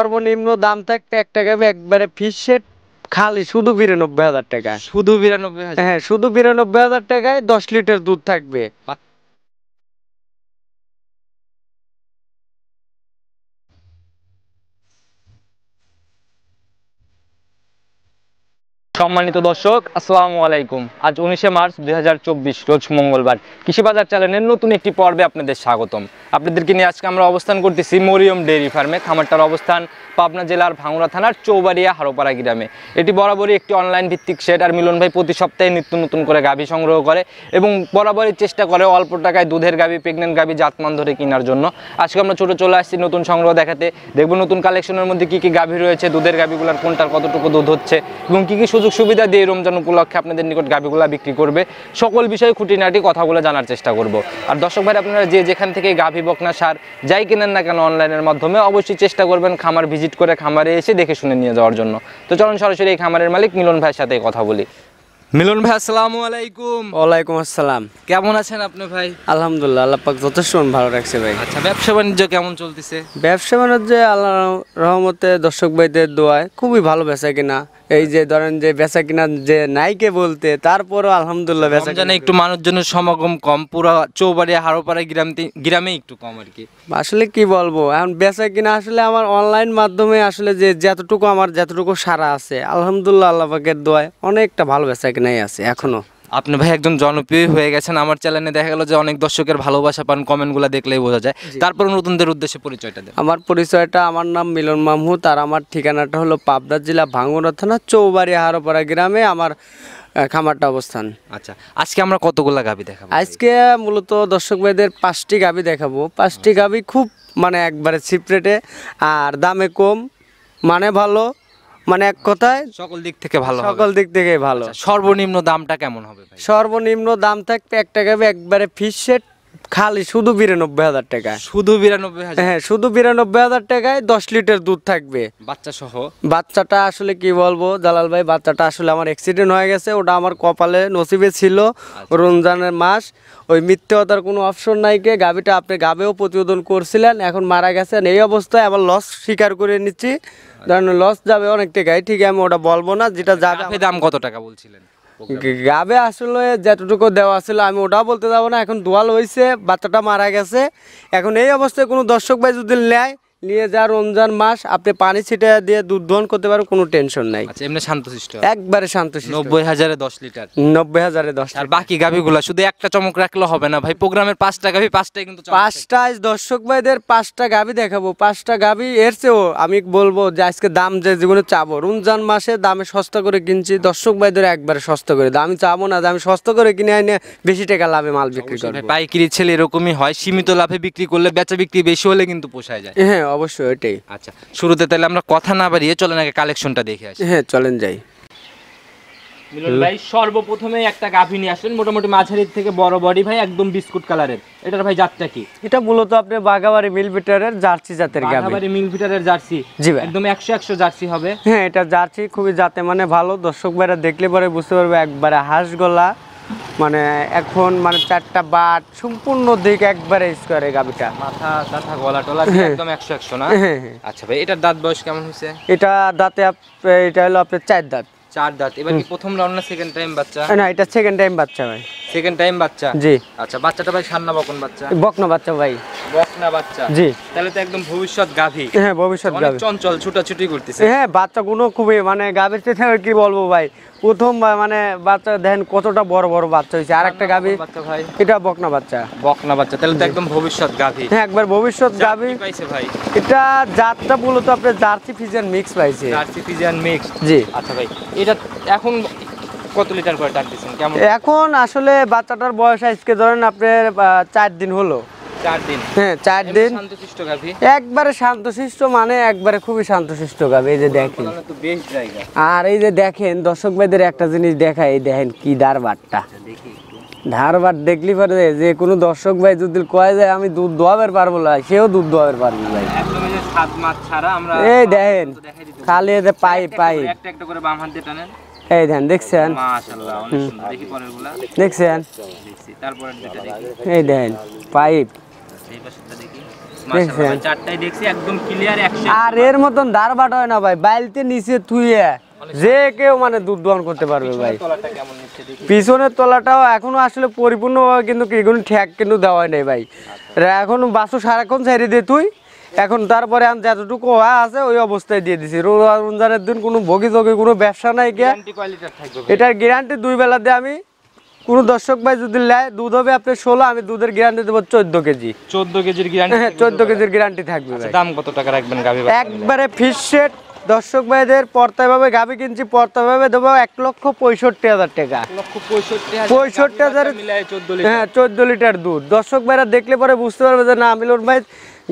সর্বনিম্ন দাম থাকবে একটা গাভি একবারে ফিস সেট খালি শুধু ৯২,০০০ টাকা। শুধু ৯২,০০০? হ্যাঁ, শুধু ৯২,০০০ টাকায় ১০ লিটার দুধ থাকবে। সম্মানিত দর্শক, আসসালামু আলাইকুম। আজ 19শে মার্চ 2024 রোজ মঙ্গলবার। কৃষি বাজার চ্যানেলের নতুন একটি পর্বে আপনাদের স্বাগতম। আপনাদেরকে নিয়ে আজকে আমরা অবস্থান করতেছি মরিয়ম ডেইরি ফার্মে। খামারটার অবস্থান পাবনা জেলার ভাঙ্গুড়া থানার চৌবাড়িয়া হারোপাড়া গ্রামে। এটি বরাবরই একটি অনলাইন ভিত্তিক শেড। আর মিলন ভাই প্রতি সপ্তাহে নিত্য নতুন করে গাভী সংগ্রহ করে এবং বরাবরই চেষ্টা করে অল্প টাকায় দুধের গাভী, প্রেগনেন্ট গাভী জাতমান ধরে কেনার জন্য। আজকে আমরা ছোটো চলে আসছি নতুন সংগ্রহ দেখাতে। দেখবো নতুন কালেকশনের মধ্যে কী কী গাভী রয়েছে, দুধের গাভীগুলোর কোনটার কতটুকু দুধ হচ্ছে এবং কী কী সুযোগ সুবিধা দিয়ে রমজান উপলক্ষে আপনাদের নিকট গাভীগুলা বিক্রি করবে। সকল বিষয়ে খুঁটিনাটি কথাগুলো জানার চেষ্টা করব। আর দর্শক ভাই, আপনারা যে যেখান থেকে গাভী, বকনা, সার যাই কেনেন না কেন অনলাইনের মাধ্যমে অবশ্যই চেষ্টা করবেন খামার ভিজিট করে খামারে এসে দেখে শুনে নিয়ে যাওয়ার জন্য। তো চলুন সরাসরি এই খামারের মালিক মিলন ভাইয়ের সাথে কথা বলি। মিলন ভাই, আসসালামু আলাইকুম। ওয়ালাইকুম আসসালাম। কেমন আছেন আপনি ভাই? আলহামদুলিল্লাহ, আল্লাহ পাক যথেষ্ট ভালো রাখছে ভাই। আচ্ছা, ব্যবসা বাণিজ্য কেমন চলতেছে? ব্যবসা বাণিজ্য আল্লাহর রহমতে দর্শক ভাইদের দোয়ায় খুবই ভালো বেচা কিনা। এই যে ধরেন যে বেচা কিনা যে নাইকে বলতে, তারপরও আলহামদুলিল্লাহ বেচা জানে একটু মানুষজনের সমাগম কম, পুরো চৌবাড়িয়া হারোপাড়া গ্রামে একটু কম আর কি। আসলে কি বলবো, এখন বেচা কিনা আসলে আমার অনলাইন মাধ্যমে আসলে যে যতটুকু সারা আছে আলহামদুলিল্লাহ আল্লাহ পাকের দোয়ায় অনেকটা ভালো বেচা কিনাই আছে এখনো। আপনি ভাই একজন জনপ্রিয় হয়ে গেছেন আমার চ্যানেলে। দেখা গেল যে অনেক দর্শকের ভালোবাসা পান, কমেন্টগুলো দেখলেই বোঝা যায়। তারপর নতুনদের উদ্দেশ্যে পরিচয়টা দেন। আমার পরিচয়টা, আমার নাম মিলন মাহমুদ আর আমার ঠিকানাটা হলো পাবনা জেলা ভাঙ্গুড়া থানা চৌবাড়িয়া হারোপাড়া গ্রামে আমার খামারটা অবস্থান। আচ্ছা, আজকে আমরা কতগুলা গাভী দেখাবো? আজকে মূলত দর্শক ভাইদের 5টি গাভী দেখাবো। 5টি গাভী খুব মানে একবারে চিপ রেটে আর দামে কম, মানে ভালো, মানে এক কথায় সকল দিক থেকে ভালো, সকল দিক থেকে ভালো। সর্বনিম্ন দামটা কেমন হবে ভাই? সর্বনিম্ন দাম থাকবে একটা গাভী একবারে ফিস সেট খালি শুধু ৯২,০০০ টাকা। শুধু ৯২,০০০? হ্যাঁ, শুধু ৯২,০০০ টাকায় 10 লিটার দুধ থাকবে বাচ্চা সহ। বাচ্চাটা আসলে কি বলবো জালাল ভাই, বাচ্চাটা আসলে আমার অ্যাক্সিডেন্ট হয়ে গেছে, ওটা আমার কপালে নসিবে ছিল। রমজানের মাস, ওই মিথ্যার কোনো অপশন নাই। কে গাভীটা আপনি গাবেও প্রতিবেদন করছিলেন, এখন মারা গেছেন। এই অবস্থায় আবার লস স্বীকার করে নিচ্ছি, কারণ লস যাবে অনেক টাকায়। ঠিক আমি ওটা বলবো না, যেটা যাবে। দাম কত টাকা বলছিলেন? গাবে আসলে যতটুকু দেওয়া ছিল আমি ওটাও বলতে যাবো না। এখন দোয়াল হয়েছে, বাচ্চাটা মারা গেছে। এখন এই অবস্থায় কোনো দর্শক ভাই যদি নেয়, নিয়ে যা রমজান মাস আপনি পানি ছিটা দিয়ে দুধ দহন করতে পারেন, কোনো টেনশন নাই। আচ্ছা, এমনি শান্তশিষ্ট, একবারে শান্তশিষ্ট। ৯০,০০০ 10 লিটার। ৯০,০০০ 10। আর বাকি গাভীগুলা শুধু একটা চমক রাখলে হবে না ভাই, প্রোগ্রামের 5টা গাভী 5টাই কিন্তু 5টায় দর্শক ভাইদের 5টা গাভী দেখাবো। 5টা গাভী এর চেয়েও আমি বলবো যে আজকে দাম যে জীবনে চাবো, রমজান মাসে দামে সস্তা করে কিনছি দর্শক ভাইদের, একবারে সস্তা করে। আমি চাবো না যে আমি সস্তা করে কিনে এনে বেশি টাকা লাভে মাল বিক্রি করবো। পাইকারি ছেলে এরকমই হয়, সীমিত লাভে বিক্রি করলে বেচা বিক্রি বেশি হলে কিন্তু পোষায় যায়। হ্যাঁ, অবশ্যই এটাই। আচ্ছা, শুরুতে তাহলে আমরা কথা না বাড়িয়ে চলেন আগে কালেকশনটা দেখে আসি। হ্যাঁ, চলেন যাই। মিলন ভাই, সর্বপ্রথমে একটা গাভী নিয়ে আসলেন, মোটামুটি মাঝারি থেকে বড় বডি ভাই, একদম বিস্কুট কালারের। এটার ভাই জাতটা কি? এটা মূলত আপনি বাঘাবাড়ি মিল বিটারের জার্সি জাতের গাভী। বাঘাবাড়ি মিল বিটারের জার্সি? জি ভাই, একদম 100 জার্সি হবে। হ্যাঁ, এটা জার্সি, খুবই জাতে মানে ভালো। দর্শক ভাইরা দেখলে পরে বুঝতে পারবে, একবারে হাঁস গলা, মানে এখন মানে 4টা বাট সম্পূর্ণ দিক একবারে স্কোয়ারে গাভীটা। মাথা কাঁথা গলা টলা একদম 100 না? আচ্ছা ভাই, এটার দাঁত বয়স কেমন হয়েছে? এটা দাঁতে এটা হলো আপনার 4 দাঁত। 4 দাঁত। এবার কি প্রথম রাউন্ড না সেকেন্ড টাইম বাচ্চা? না, এটা সেকেন্ড টাইম বাচ্চা ভাই। সেকেন্ড টাইম বাচ্চা? জি। আচ্ছা, বাচ্চাটা ভাই সান্না বকন বাচ্চা? বকনা বাচ্চা ভাই। বকনা বাচ্চা? জি। তাহলে তো একদম ভবিষ্যৎ গাভী। হ্যাঁ, ভবিষ্যৎ গাভী, চঞ্চল ছুটাছুটি করতেছে। হ্যাঁ, বাচ্চাগুলো খুবই মানে গাভীর থেকে কি বলবো ভাই, প্রথম মানে বাচ্চা দেখেন কতটা বড় বড় বাচ্চা হয়েছে। আর একটা গাভী বাচ্চা ভাই, এটা বকনা বাচ্চা। বকনা বাচ্চা, তাহলে তো একদম ভবিষ্যৎ গাভী। হ্যাঁ, একবার ভবিষ্যৎ গাভী পাইছে ভাই। এটা জাতটা মূলত আপনার জার্সি ফিজিয়ান মিক্স পাইছে। Jersey Friesian mix? জি। আচ্ছা ভাই, এটা এখন কত লিটার করে টান দিচ্ছেন কেমন? এখন আসলে বাচ্চাটার বয়স আজকে ধরেন আপনার 4 দিন হলো। 4 দিন? হ্যাঁ, 4 দিন। শান্তশিষ্ট গাভী, একবারে শান্তশিষ্ট, মানে একবারে খুবই শান্তশিষ্ট গাভী। এই যে দেখেন, তো বেশ জায়গা। আর এই যে দেখেন দর্শক ভাইদের একটা জিনিস দেখায়, এই দেখেন কি ধারবাটটা। ধারবাট দেখলি পারে যে কোনো দর্শক ভাই যদি কয় যায় আমি দুধ দোয়াবের পারবো না, সেও দুধ দোয়াবের পারবো ভাই। একদম এই যে সাত মাছ ছাড়া আমরা এই দেখেন খালি এই যে পাইপ একটা একটা করে বাম হাত দিয়ে টানেন। এই দেখেন, দেখছেন? মাশাআল্লাহ, অনেক সুন্দর। দেখি পরেরগুলা দেখছেন? দেখছি, তারপরে যেটা দেখি এই দেখেন পাইপ। এই পাশেরটা দেখি। মাশাআল্লাহ ভাই, চারটাই দেখছি একদম ক্লিয়ার 100। আর এর মতন দারবাট হয় না ভাই, বাইলতে নিচে থুয়ে যে কেউ মানে দুধ দহন করতে পারবে ভাই। তলাটা কেমন নিচ্ছে দেখি। পিছনের তলাটাও এখনো আসলে পরিপূর্ণভাবে কিন্তু কোনো ঠ্যাক কিন্তু দেওয়া নেই ভাই। এখন বাসু সারাক্ষণ ছেড়ে দিয়ে তুই এখন, তারপরে আমি যতটুকু আছে ওই অবস্থায় দিয়ে দিছি। রমজানের দিন কোনো ভোগী যোগী কোনো ব্যবসা নাই কে। গ্যারান্টি কোয়ালিটির থাকবে ভাই। এটার গ্যারান্টি 2 বেলা দিয়ে আমি কোনো দর্শক ভাই যদি নেয়, দুধ হবে আপনার 16, আমি দুধের গ্যারান্টি দেবো 14 কেজি। 14 কেজির গ্যারান্টি। হ্যাঁ 14 কেজির গ্যারান্টি থাকবে ভাই। দাম কত টাকা রাখবেন গাভী বাচ্চা? একবারে ফিক্স রেট দর্শক ভাইদের পর্তায় ভাবে গাভী কিনছি, পর্তায় ভাবে দেবো 1,65,000 টাকা। 1,65,000 মিলায় 14 লিটার। হ্যাঁ 14 লিটার দুধ। দর্শক ভাইরা দেখলে পরে বুঝতে পারবে যে না মিলন ভাই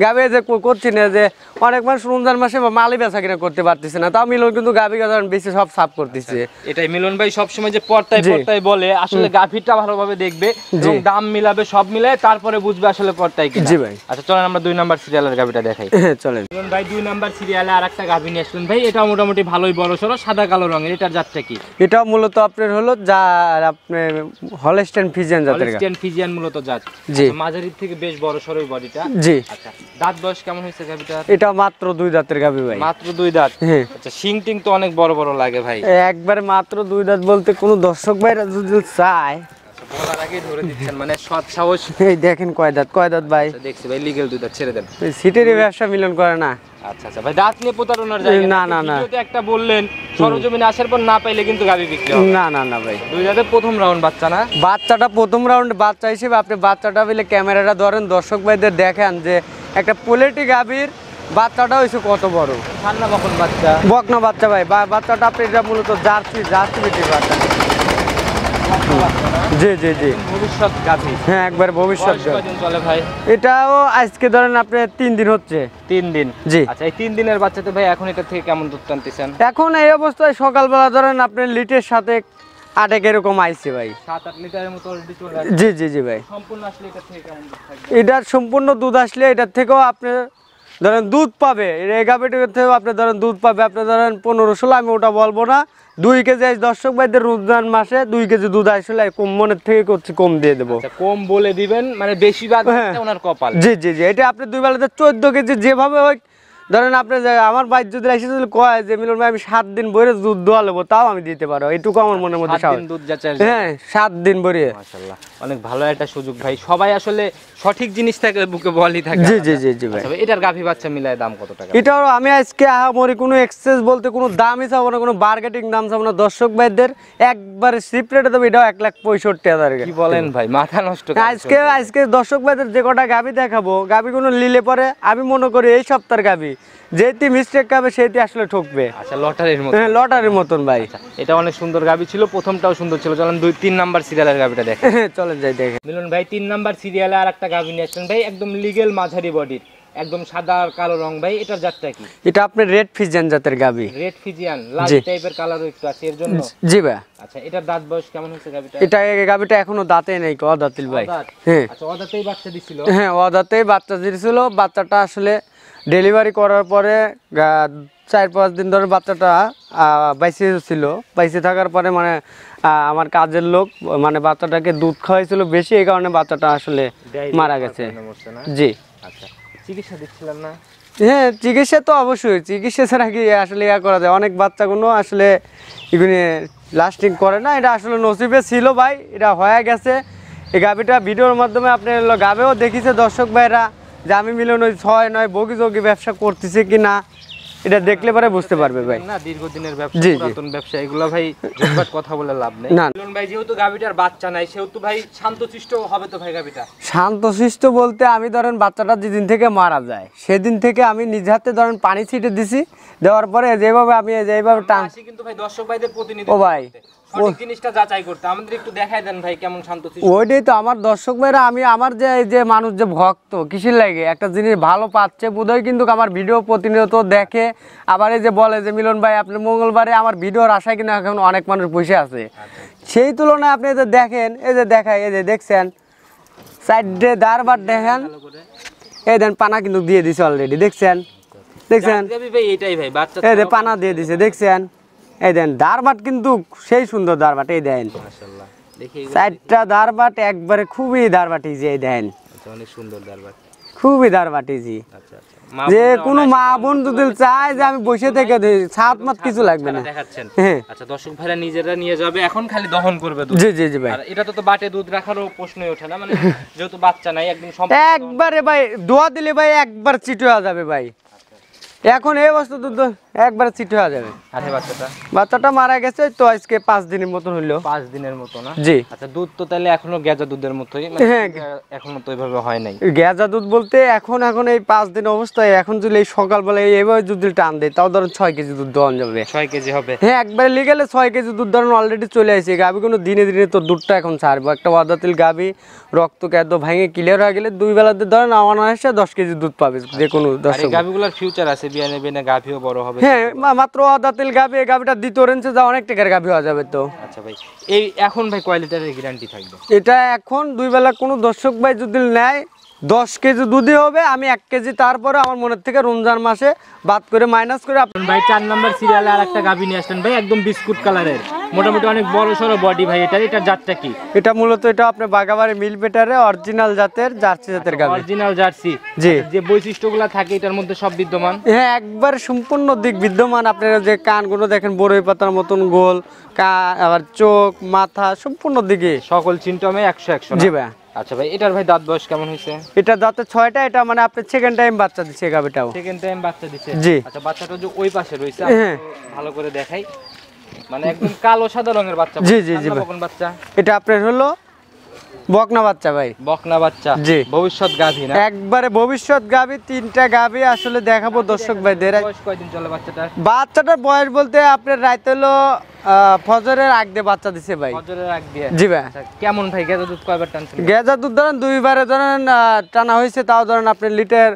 গাভী যে করছি না, যে অনেক মানুষ রমজান মাসে মালি বেচা কিনা করতে পারতেছে না, তাও মিলন কিন্তু গাভী গাছ বেশি সব সাফ করতেছে। এটাই মিলন ভাই সবসময় যে পর্তায় পর্তায় বলে, আসলে গাভীটা ভালোভাবে দেখবে এবং দাম মিলাবে, সব মিলায় তারপরে বুঝবে আসলে পর্তায় কি। জি ভাই। আচ্ছা চলেন আমরা 2 নাম্বার সিরিয়ালের গাভীটা দেখাই। হ্যাঁ চলেন। মিলন ভাই 2 নাম্বার সিরিয়ালে আরেকটা গাভী নিয়ে আসলেন ভাই, এটা মোটামুটি ভালোই বড় সরো, সাদা কালো রঙের। এটার জাতটা কি? এটাও মূলত আপনার হলো যা আপনার হলস্টাইন ফ্রিজিয়ান জাতের গাভী। হলস্টাইন ফ্রিজিয়ান মূলত জাত। জি। আচ্ছা, মাঝারির থেকে বেশ বড় সরো বডিটা। জি। আচ্ছা দাঁত বয়স কেমন হয়েছে গাভীটার? এটা মাত্র 2 দাঁতের গাভী ভাই। মাত্র 2 দাঁত। হ্যাঁ। আচ্ছা শিং টিং তো অনেক বড় বড় লাগে ভাই। একবারে মাত্র 2 দাঁত বলতে কোনো দর্শক ভাইরা যদি চায় বলার আগেই ধরে দিচ্ছেন, মানে সৎ সাহস। এই দেখেন কয় দাঁত ভাই। আচ্ছা, দেখছি ভাই লিগ্যাল 2 দাঁত, ছেড়ে দেন। সিটেরই ব্যবসা মিলন করে না। আচ্ছা আচ্ছা ভাই, দাঁত নিয়ে প্রতারণার জায়গা না, নেই। না, না। ভিডিওতে একটা বললেন সরজমিনে আসার পর না পাইলে কিন্তু গাভী বিক্রি হবে। না ভাই। 2 দাঁতের প্রথম রাউন্ড বাচ্চা না? বাচ্চাটা প্রথম রাউন্ড বাচ্চা হিসেবে আপনি বাচ্চাটা বলে ক্যামেরাটা ধরেন, দর্শক ভাইদের দেখেন যে একটা পোলেটি গাভীর বাচ্চাটা হয়েছে কত বড়। ঠান্ডা কখন বাচ্চা? বকনা বাচ্চা ভাই। বাচ্চাটা আপনি এটা মূলত জার্সি বিটির বাচ্চা। জি জি জি। ভবিষ্যৎ গাভী। হ্যাঁ একবার ভবিষ্যৎ। বয়স কয়দিন চলে ভাই? এটাও আজকে ধরেন আপনি 3 দিন হচ্ছে। 3 দিন। জি। আচ্ছা এই 3 দিনের বাচ্চাতে ভাই এখন এটা থেকে কেমন দুধ টানতেছেন? এখন এই অবস্থায় সকালবেলা ধরেন আপনি লিটারের সাথে 8 এরকম আইছে ভাই। 7-8 লিটারের মতো অলরেডি চলে আসে। জি জি জি ভাই। সম্পূর্ণ আসলে এটা থেকে কেমন দুধ থাকবে? এটার সম্পূর্ণ দুধ আসলে এটার থেকেও আপনি ধরেন দুধ পাবে, এই গাভীটার থেকেও আপনি ধরেন দুধ পাবে, আপনি ধরেন 15-16, আমি ওটা বলবো না। 2 কেজি আজ দর্শক ভাইদের রমজান মাসে 2 কেজি দুধ আসলে কম মনের থেকে করছি, কম দিয়ে দেবো। আচ্ছা কম বলে দিবেন, মানে বেশি বাদ ওনার কপাল। জি জি জি। এটা আপনি 2 বেলাতে 14 কেজি যেভাবে হোক ধরেন আপনি আমার বাইর যদি এসে যদি কয় যে মিলন ভাই আমি 7 দিন ভরে দুধ দোয়া নেবো, তাও আমি দিতে পারবো। এইটুকু আমার মনের মধ্যে 7 দিন দুধ যাচ্ছে। হ্যাঁ 7 দিন ভরে। মাশাআল্লাহ অনেক ভালো একটা সুযোগ ভাই, সবাই আসলে সঠিক জিনিস থাকলে বুকে বলই থাকে। জি জি জি জি ভাই। আচ্ছা ভাই এটার গাভী বাচ্চা মিলায় দাম কত টাকা? এটাও আমি আজকে আহামরি কোনো এক্সেস বলতে কোনো দামই চাবো না, কোনো বার্গেটিং দাম চাবো না। দর্শক ভাইদের একবারে সিপ রেটে দেবো, এটাও 1,65,000 কি বলেন ভাই, মাথা নষ্ট। আজকে দর্শক ভাইদের যে কটা গাভী দেখাবো, গাভী কোনো নিলে পরে আমি মনে করি এই সপ্তাহের গাভী যেটি মিস্টেক খাবে সেটি আসলে ঠকবে। আচ্ছা লটারির মতো। হ্যাঁ লটারির মতন ভাই। এটা অনেক সুন্দর গাভী ছিল, প্রথমটাও সুন্দর ছিল। চলেন 3 নাম্বার সিরিয়ালের গাভীটা দেখেন। চলেন যাই দেখে। মিলন ভাই 3 নাম্বার সিরিয়ালে আর একটা গাভী নিয়ে আসছেন ভাই, একদম লিগেল মাঝারি বডির, একদম সাদা আর কালো রং ভাই। এটার জাতটা কি? এটা আপনার রেড ফিজিয়ান জাতের গাভী। রেড ফিজিয়ান, লাল টাইপের কালারও একটু আছে এর জন্য। জি ভাই। আচ্ছা এটার দাঁত বয়স কেমন হয়েছে গাভীটা? এটা গাভীটা এখনো দাঁতে নেই, অদাঁতিল ভাই। হ্যাঁ আচ্ছা অদাঁতেই বাচ্চা দিছিল। হ্যাঁ অদাঁতেই বাচ্চা দিয়েছিল। বাচ্চাটা আসলে ডেলিভারি করার পরে 4-5 দিন ধরে বাচ্চাটা বাইসে ছিল। বাইসে থাকার পরে মানে আমার কাজের লোক মানে বাচ্চাটাকে দুধ খাওয়াইছিল বেশি, এই কারণে বাচ্চাটা আসলে মারা গেছে। জি। আচ্ছা চিকিৎসা দিচ্ছিলেন না? হ্যাঁ চিকিৎসা তো অবশ্যই, চিকিৎসা ছাড়া কি আসলে করা যায়? অনেক বাচ্চাগুলো আসলে এগুলি লাস্টিং করে না। এটা আসলে নসিবে ছিল ভাই, এটা হয়ে গেছে। এই গাভীটা ভিডিওর মাধ্যমে আপনি গাভীও দেখিছে দর্শক ভাইরা যে আমি মিলন ওই 6-9 বগি যোগী ব্যবসা করতেছি কি না, এটা দেখলে পরে বুঝতে পারবে ভাই। না দীর্ঘদিনের ব্যবসা, পুরাতন ব্যবসা, এগুলো ভাই ঝটপট কথা বলে লাভ নেই। না মিলন ভাই যেহেতু গাভীটার বাচ্চা নাই সেহেতু ভাই শান্তশিষ্ট হবে তো ভাই গাভীটা? শান্তশিষ্ট বলতে আমি ধরেন বাচ্চাটা যেদিন থেকে মারা যায় সেদিন থেকে আমি নিজ হাতে ধরেন পানি ছিটে দিছি, দেওয়ার পরে যেভাবে আমি যেভাবে টান আসি কিন্তু ভাই দর্শক ভাইদের প্রতিনিধি ও ভাই সঠিক জিনিসটা যাচাই করতে আমাদের একটু দেখাই দেন ভাই কেমন শান্তশিষ্ট। ওইটাই তো আমার দর্শক ভাইরা, আমি আমার যে এই যে মানুষ যে ভক্ত কিসের লাগে একটা জিনিস ভালো পাচ্ছে বোধহয় কিন্তু আমার ভিডিও প্রতিনিয়ত দেখে, আবার এই যে বলে যে মিলন ভাই আপনি মঙ্গলবারে আমার ভিডিওর আশায় কিনা এখন অনেক মানুষ বসে আছে। সেই তুলনায় আপনি যে দেখেন এই যে দেখায় এই যে দেখছেন সাইডে দারবার দেখেন, এই দেন পানা কিন্তু দিয়ে দিছে অলরেডি, দেখছেন ভাই এটাই ভাই বাচ্চা এই যে পানা দিয়ে দিছে দেখছেন। এই দেন দারবাট কিন্তু সেই সুন্দর দারবাট, এই দেন মাশাআল্লাহ দেখি 4টা দারবাট একবারে খুবই দারবাটি যে এই দেন অনেক সুন্দর দারবাট। খুবই দারবাটি জি। আচ্ছা আচ্ছা যে কোনো মা বোন যদি চায় যে আমি বসে থেকে সাত মাস কিছু লাগবে না। দেখাচ্ছেন। হ্যাঁ আচ্ছা দর্শক ভাইরা নিজেরা নিয়ে যাবে, এখন খালি দহন করবে দুধ। জি জি জি ভাই। আর এটা তো বাটে দুধ রাখারও প্রশ্নই ওঠে না, মানে যেহেতু বাচ্চা নাই একদম সম্পূর্ণ একবারে ভাই দোয়া দিলে ভাই একবার চিট হয়ে যাবে ভাই। এখন এই বস্তু দুধ একবার চিট হয়ে যাবে। আরে বাচ্চাটা বাচ্চাটা মারা গেছে তো আজকে 5 দিনের মতন হইলো। 5 দিনের মতো না? জি। আচ্ছা দুধ তো তাহলে এখনো গেজা দুধের মতোই, মানে হ্যাঁ। এখনো তো ওইভাবে হয় নাই। গেজা দুধ বলতে এখন এই 5 দিন অবস্থায় এখন যদি এই সকালবেলায় এইভাবে যদি টান দেয় তাও ধরুন 6 কেজি দুধ দেওয়া যাবে। 6 কেজি হবে? হ্যাঁ একবারে লিগেলে 6 কেজি দুধ ধরুন অলরেডি চলে আসে। গাভী কোনো দিনে দিনে তো দুধটা এখন ছাড়বো। একটা ওয়াদাতিল গাভী রক্ত কেদ ভেঙে ক্লিয়ার হয়ে গেলে 2 বেলাতে ধরেন অনায়াসে 10 কেজি দুধ পাবে যে কোনো আর এই দর্শক। গাভীগুলোর ফিউচার আছে, বিয়ে নেবে না, গাভীও বড় হবে। হ্যাঁ মাত্র ওয়াদাতিল গাভী, এই গাভীটা দ্বিতীয় রেঞ্জে যা অনেক টাকার গাভী হয়ে যাবে তো। আচ্ছা ভাই এই এখন ভাই কয় লিটারের গ্যারান্টি থাকবে? এটা এখন 2 বেলা কোনো দর্শক ভাই যদি নেয় 10 কেজি দুধই হবে। আমি 1 কেজি তারপরে আমার মনের থেকে রমজান মাসে বাদ করে মাইনাস করে ভাই 4 নাম্বার সিরিয়ালে আর একটা গাভী নিয়ে আসলেন ভাই, একদম বিস্কুট কালারের, মোটামুটি অনেক বড় সড়ো বডি ভাই। এটার জাতটা কি? এটা মূলত এটা আপনার বাগাবাড়ি মিল বেটারে অরিজিনাল জাতের জার্সি জাতের গাভী। Original Jersey. জি। যে বৈশিষ্ট্যগুলো থাকে এটার মধ্যে সব বিদ্যমান? হ্যাঁ একবার সম্পূর্ণ দিক বিদ্যমান। আপনারা যে কানগুলো দেখেন বড়ই পাতার মতন গোল, আবার চোখ মাথা সম্পূর্ণ দিকে সকল সিমটমে 100 না? জি ভাই। আচ্ছা ভাই এটার ভাই দাঁত বয়স কেমন হয়েছে? এটা দাঁতে 6টা। এটা মানে আপনি সেকেন্ড টাইম বাচ্চা দিচ্ছে গাভীটাও। সেকেন্ড টাইম বাচ্চা দিছে? জি। আচ্ছা বাচ্চাটা যে ওই পাশে রয়েছে হ্যাঁ। ভালো করে দেখাই, মানে একদম কালো সাদা রঙের বাচ্চা। জি জি জি ভাই। কোন বাচ্চা এটা আপনার হলো বকনা বাচ্চা ভাই। বকনা বাচ্চা? জি। ভবিষ্যৎ গাভী না? একবারে ভবিষ্যৎ গাভী। 3টা গাভী আসলে দেখাবো দর্শক ভাইদের। বয়স কয়দিন চলে বাচ্চাটার? বাচ্চাটার বয়স বলতে আপনার রাইতে হলো ফজরের আগ দিয়ে বাচ্চা দিছে ভাই। ফজরের আগ দিয়ে? জি ভাই। আচ্ছা কেমন ভাই গেজা দুধ কয়বার টানছেন? গেজা দুধ ধরেন 2বারে ধরেন টানা হয়েছে, তাও ধরেন আপনি লিটার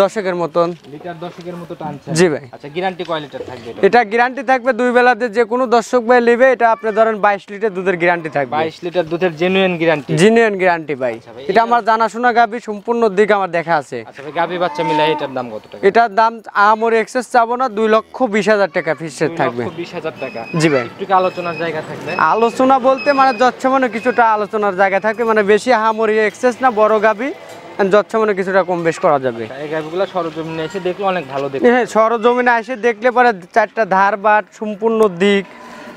10 মতন। লিটার 10 মতো টানছেন? জি ভাই। আচ্ছা গ্যারান্টি কয় লিটার থাকবে? এটা গ্যারান্টি থাকবে 2 বেলাতে যে কোনো দর্শক ভাই নেবে এটা আপনি ধরেন 22 লিটার দুধের গ্যারান্টি থাকবে। 22 লিটার দুধের জেনুইন গ্যারান্টি? জিনিয়ান গ্যারান্টি ভাই। ভাই, এটা আমার জানাশোনা গাভী, সম্পূর্ণ দিক আমার দেখা আছে। আচ্ছা ভাই গাভী বাচ্চা মিলাই এটার দাম কত টাকা? এটার দাম আমরে এক্সেস চাবো না, 2,20,000 টাকা ফিক্সড থাকবে। 2,20,000 টাকা? জি ভাই। একটু কি আলোচনার জায়গা থাকবে? আলোচনা বলতে মানে যৎসামান্য কিছুটা আলোচনার জায়গা থাকে, মানে বেশি হামরি এক্সেস না, বড় গাভী যৎসামান্য কিছুটা কম বেশ করা যাবে। এই গাভীগুলো সরজমিনে এসে দেখলে অনেক ভালো দেখতে। হ্যাঁ সরজমিনে এসে দেখলে পরে 4টা ধার বাট সম্পূর্ণ দিক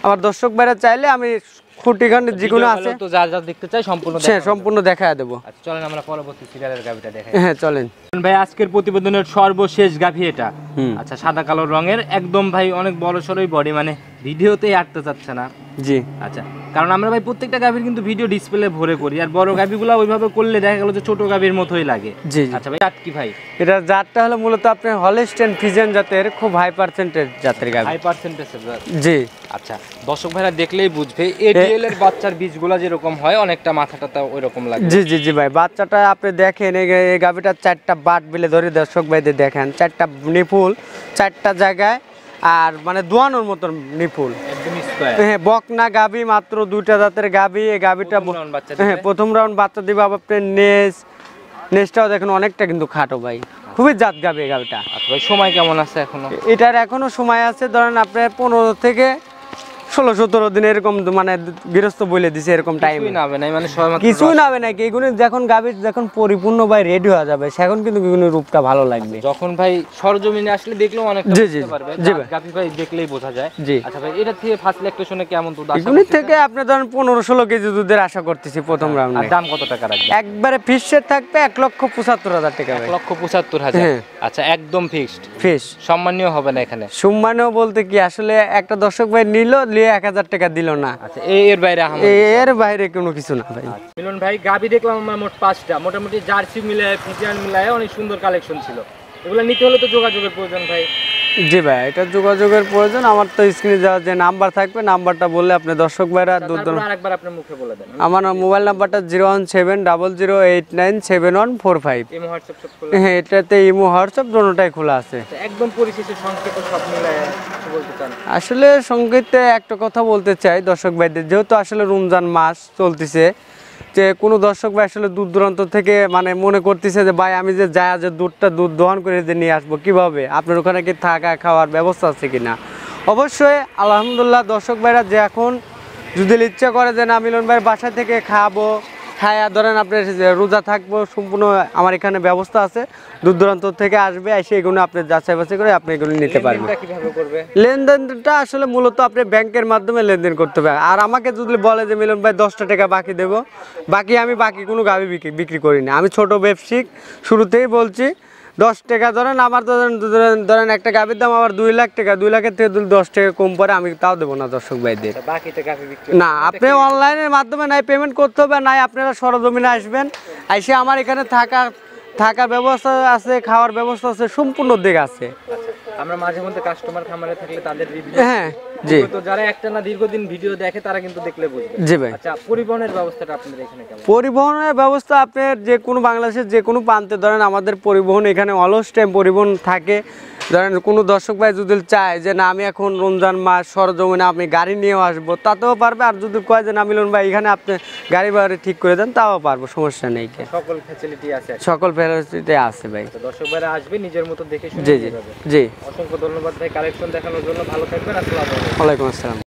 আমার দর্শক ভাইরা চাইলে আমি খুঁটিখানি যেগুলো আছে তো যা যা দেখতে চাই সম্পূর্ণ হ্যাঁ সম্পূর্ণ দেখায় দেবো। আচ্ছা চলেন আমরা পরবর্তী সিরিয়ালের গাভীটা দেখাই। হ্যাঁ চলেন ভাই আজকের প্রতিবেদনের সর্বশেষ গাভী এটা। আচ্ছা সাদা কালো রঙের একদম ভাই, অনেক বড় সরই বডি, মানে ভিডিওতেই আটতে চাচ্ছে না। জি। আচ্ছা কারণ আমরা ভাই প্রত্যেকটা গাভীর কিন্তু ভিডিও ডিসপ্লে ভরে করি, আর বড় গাভীগুলো ওইভাবে করলে দেখা গেল যে ছোট গাভীর মতোই লাগে। জি। আচ্ছা ভাই জাত কি ভাই? এটা জাতটা হলো মূলত আপনার হলস্টেইন ফ্রিজিয়ান জাতের, খুব হাই পার্সেন্টেজ জাতের গাভী। হাই পার্সেন্টেজের জাত? জি। আচ্ছা দর্শক ভাইরা দেখলেই বুঝবে এডিএল এর বাচ্চার বীজগুলো যেরকম হয় অনেকটা মাথাটা ওইরকম লাগে। জি জি জি ভাই। বাচ্চাটা আপনি দেখেন এই গাভীটার 4টা বাট বিলে ধরে দর্শক ভাইদের দেখেন, 4টা নিপুল 4টা জায়গায়, আর মানে দোয়ানোর মতন নিপুল একদম স্কয়ার। হ্যাঁ বকনা গাভী, মাত্র 2টা জাতের গাভী। এই গাভীটা হ্যাঁ প্রথম রাউন্ড বাচ্চা দিবে। আপনার নেজটাও দেখেন অনেকটা কিন্তু খাটো ভাই, খুবই জাত গাভী এই গাভীটা। আচ্ছা ভাই সময় কেমন আছে এখনো? এটার এখনো সময় আছে ধরেন আপনার 15 থেকে 16-17 দিন এরকম, মানে গৃহস্থ বলে দিছে এরকম টাইম কিছুই নাবে নাই, মানে সময় মাত্র কিছুই নাবে নাকি। এগুলো যখন গাভীর যখন পরিপূর্ণ ভাই রেডি হয়ে যাবে সেখন কিন্তু এগুলোর রূপটা ভালো লাগবে। যখন ভাই সরজমিনে আসলে দেখলেও অনেকটা জি, জি, বুঝতে পারবে। জি ভাই। গাভী ভাই দেখলেই বোঝা যায়। জি। আচ্ছা ভাই এটা থেকে ফার্স্ট ইলেকট্রেশনে কেমন দুধ আসে? এগুলি থেকে আপনি ধরেন 15-16 কেজি দুধের আশা করতেছি প্রথম আর রাউন্ডে। দাম কত টাকা রাখবে? একবারে ফিক্সড থাকবে 1,75,000 টাকা ভাই। 1,75,000? হ্যাঁ। আচ্ছা একদম ফিক্সড? ফিক্স। সম্মানীয় হবে না এখানে? সম্মানও বলতে কি আসলে একটা দর্শক ভাই নিল, নিয়ে 1000 টাকা দিল না, আচ্ছা এর বাইরে এর বাইরে কোনো কিছু না ভাই। মিলন ভাই গাভী দেখলাম আমার মোট 5টা, মোটামুটি জার্সি মিলায় ফ্রিজিয়ান মিলায় অনেক সুন্দর কালেকশন ছিল। এগুলো নিতে হলে তো যোগাযোগের প্রয়োজন ভাই। জি ভাই এটা যোগাযোগের প্রয়োজন। আমার তো স্ক্রিনে দেওয়া যে নাম্বার থাকবে, নাম্বারটা বললে আপনি দর্শক ভাইরা দুধ আরেকবার আপনার মুখে বলে দেন। আমার মোবাইল নাম্বারটা 01700897145। ইমো হোয়াটসঅ্যাপ সব খোলা? হ্যাঁ এটাতে ইমো হোয়াটসঅ্যাপ দুটোটাই খোলা আছে। একদম পরিশেষে সংক্ষেপে সব মিলায় কিছু বলতে চান? আসলে সংক্ষেপে একটা কথা বলতে চাই দর্শক ভাইদের, যেহেতু আসলে রমজান মাস চলতেছে, যে কোনো দর্শক ভাই আসলে দূর দূরান্ত থেকে মানে মনে করতেছে যে ভাই আমি যে যায় যে দুধ দোহন করে যে নিয়ে আসবো কিভাবে, আপনার ওখানে কি থাকা খাওয়ার ব্যবস্থা আছে কিনা। অবশ্যই আলহামদুলিল্লাহ দর্শক ভাইরা যে এখন যদি ইচ্ছা করে যে না মিলন ভাইয়ের বাসা থেকে খাবো খায়া ধরেন আপনার যে রোজা থাকবো সম্পূর্ণ আমার এখানে ব্যবস্থা আছে, দূর দূরান্ত থেকে আসবে এসে এগুলো আপনি যাচাই বাছাই করে আপনি এগুলো নিতে পারবেন। লেনদেনটা কিভাবে করবে? লেনদেনটা আসলে মূলত আপনি ব্যাংকের মাধ্যমে লেনদেন করতে হবে। আর আমাকে যদি বলে যে মিলন ভাই 10টা টাকা বাকি দেবো, আমি বাকি কোনো গাভি বিক্রি করি না। আমি ছোট ব্যবসায়িক, শুরুতেই বলছি 10 টাকা ধরেন আমার ধরেন একটা গাভির দাম আমার 2 লাখ টাকা, 2 লাখের থেকে যদি 10 টাকা কম পড়ে আমি তাও দেবো না দর্শক ভাইদের। বাকিতে গাভী বিক্রি না, আপনি অনলাইনের মাধ্যমে নাই পেমেন্ট করতে হবে, নাই আপনারা সরজমিনে আসবেন, এসে আমার এখানে থাকার ব্যবস্থা আছে, খাওয়ার ব্যবস্থা আছে, সম্পূর্ণ দিক আছে। আমরা মাঝে মধ্যে কাস্টমার খামারে থাকলে তাদের রিভিউ, হ্যাঁ জি, তো যারা একটানা দীর্ঘদিন ভিডিও দেখে তারা কিন্তু দেখলে বুঝবে। জি ভাই। আচ্ছা, পরিবহনের ব্যবস্থাটা আপনাদের এখানে কেমন? পরিবহনের ব্যবস্থা আপনার যে কোনো বাংলাদেশের যে কোনো প্রান্তে ধরেন আমাদের পরিবহন এখানে অলস টাইম পরিবহন থাকে। ধরেন কোনো দর্শক ভাই যদি চায় যে না আমি এখন রমজান মাস সরজমিনে আমি গাড়ি নিয়েও আসবো, তাতেও পারবে। আর যদি কয় যে না মিলন ভাই এখানে আপনি গাড়ি ভাড়া ঠিক করে দেন, তাও পারবো, সমস্যা নেই। সকল ফ্যাসিলিটি আছে? সকল ফ্যাসিলিটি আছে ভাই। তো দর্শক ভাইরা আসবে নিজের মতো দেখে শুনে জি জি নিয়ে যাবে। জি। অসংখ্য ধন্যবাদ ভাই কালেকশন দেখানোর জন্য। ভালো থাকবেন। আসসালামু আলাইকুম। ওয়ালাইকুম আসসালাম।